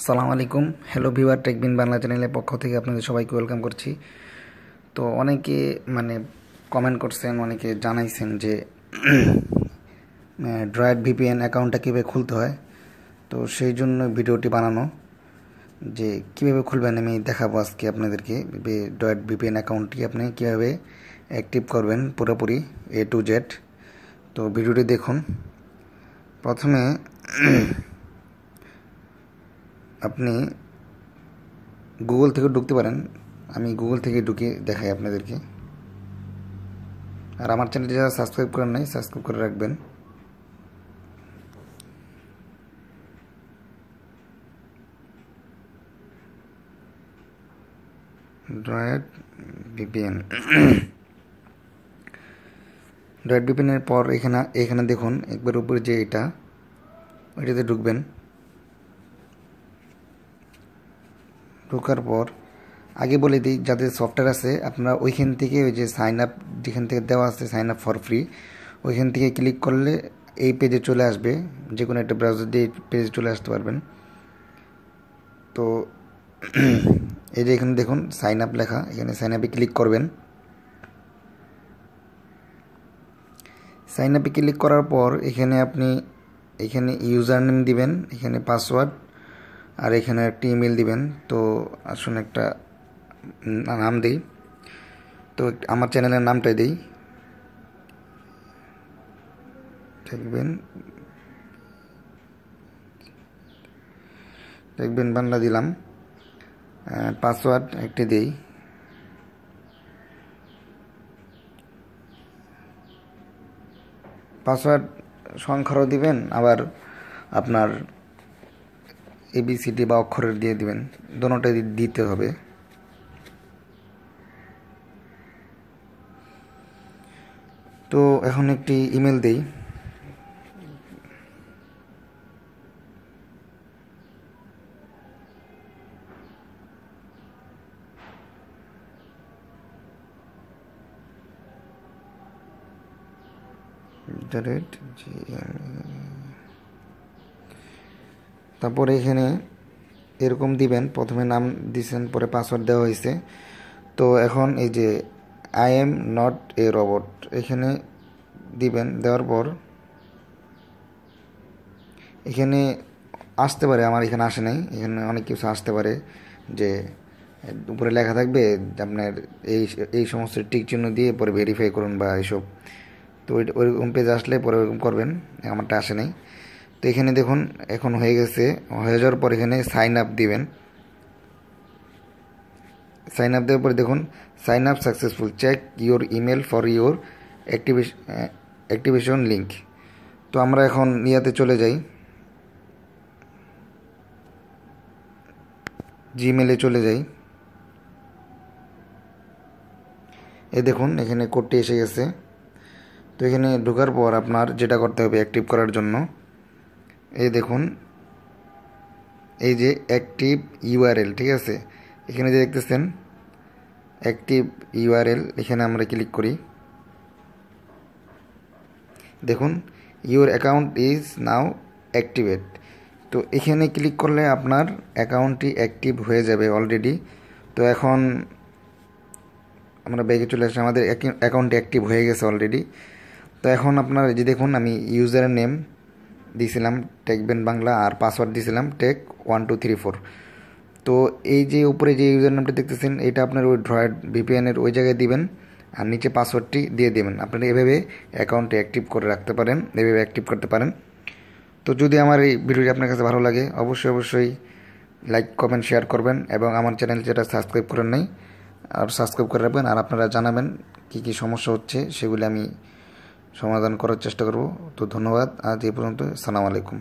আসসালামু আলাইকুম। Hello viewer, টেকবিন Bangla চ্যানেলের পক্ষ থেকে আপনাদের সবাইকে ওয়েলকাম করছি। তো অনেকে কমেন্ট করছেন, অনেকে জানাইছেন যে ড্রয়েড ভিপিএন অ্যাকাউন্টটা কীভাবে খুলতে হয়। তো সেই জন্য ভিডিওটি বানানো, যে কীভাবে খুলবেন আমি দেখাবো আজকে আপনাদেরকে। ড্রয়েড ভিপিএন অ্যাকাউন্টটি আপনি কীভাবে অ্যাক্টিভ করবেন পুরোপুরি A to Z। তো ভিডিওটি দেখুন। প্রথমে আপনি গুগল থেকে ঢুকতে পারেন। আমি গুগল থেকে ঢুকে দেখাই আপনাদেরকে। আর আমার চ্যানেলটি যারা সাবস্ক্রাইব করেন নাই, সাবস্ক্রাইব করে রাখবেন। ড্রয়েড ভিপিএন ড্রয়েড ভিপিএনের পর এখানে দেখুন একবার উপরে যে ওইটাতে ঢুকবেন। ঢোকার পর আগে বলে দিই, যাদের সফটওয়্যার আছে আপনারা ওইখান থেকে ওই যে সাইন আপ যেখান থেকে দেওয়া আছে, সাইন আপ ফর ফ্রি, ওইখান থেকে ক্লিক করলে এই পেজে চলে আসবে। যে কোনো একটা ব্রাউজার দিয়ে পেজে চলে আসতে পারবেন। তো এই যে এখানে দেখুন সাইন আপ লেখা, এখানে সাইন আপে ক্লিক করবেন। সাইন আপে ক্লিক করার পর এখানে ইউজার নেম দিবেন, এখানে পাসওয়ার্ড, আর এখানে একটা ইমেল দিবেন। তো আসুন একটা নাম দিই। তো আমার চ্যানেলের নামটাই দিই, দেখবেন বাংলা দিলাম। পাসওয়ার্ড একটি দিই। পাসওয়ার্ড সংখ্যারও দিবেন, আবার আপনার ABCD বা অক্ষরের দিয়ে দিবেন, দুটোটাই দিতে হবে। তো এখন একটি ইমেল দেই। তারপরে এখানে এরকম দিবেন, প্রথমে নাম দিয়েছেন, পরে পাসওয়ার্ড দেওয়া হয়েছে। তো এখন এই যে I am not a robot এখানে দিবেন। দেওয়ার পর এখানে আসতে পারে, আমার এখানে আসে নাই, এখানে অনেক কিছু আসতে পারে, যে উপরে লেখা থাকবে আপনার এই সমস্ত টিক চিহ্ন দিয়ে পরে ভেরিফাই করুন বা এইসব। তো ওইরকম পেজ আসলে পরে ওরকম করবেন, আমারটা আসে নাই। তো এখানে দেখুন এখন হয়ে গেছে। হয়ে যাওয়ার পর এখানে সাইন আপ দিবেন। সাইন আপ দেওয়ার পরে দেখুন sign up successful, check your email for your activation link. তো আমরা এখন ইয়াতে চলে যাই, জিমেলে চলে যাই। এই দেখুন এখানে কোডটি এসে গেছে। তো এখানে ঢোকার পর আপনার যেটা করতে হবে অ্যাক্টিভ করার জন্য, এই দেখুন এই যে অ্যাক্টিভ ইউআরএল, ঠিক আছে, এখানে যে দেখতেছেন অ্যাক্টিভ ইউআরএল, এখানে আমরা ক্লিক করি। দেখুন your account is now activate. তো এখানে ক্লিক করলে আপনার অ্যাকাউন্টটি অ্যাক্টিভ হয়ে যাবে অলরেডি। তো এখন আমরা ব্যাগে চলে আসি, আমাদের অ্যাকাউন্টটি অ্যাক্টিভ হয়ে গেছে অলরেডি। তো এখন আপনার যে দেখুন আমি ইউজার নেম দিয়েছিলাম টেকবিন বাংলা, আর পাসওয়ার্ড দিয়েছিলাম টেক1234। তো এই যে উপরে যে ইউজার নামটা দেখতেছেন, এটা আপনার ওই ড্রয়েড ভিপিএনের ওই জায়গায় দিবেন, আর নিচে পাসওয়ার্ডটি দিয়ে দেবেন। আপনারা এভাবে অ্যাকাউন্টটি অ্যাক্টিভ করে রাখতে পারেন, এভাবে অ্যাক্টিভ করতে পারেন। তো যদি আমার এই ভিডিওটি আপনার কাছে ভালো লাগে, অবশ্যই লাইক কমেন্ট শেয়ার করবেন, এবং আমার চ্যানেল যেটা সাবস্ক্রাইব করেন নাই আর সাবস্ক্রাইব করে রাখবেন। আর আপনারা জানাবেন কী সমস্যা হচ্ছে, সেগুলি আমি সমাধান করার চেষ্টা করব। তো ধন্যবাদ, আজ এই পর্যন্ত। আসসালামু আলাইকুম।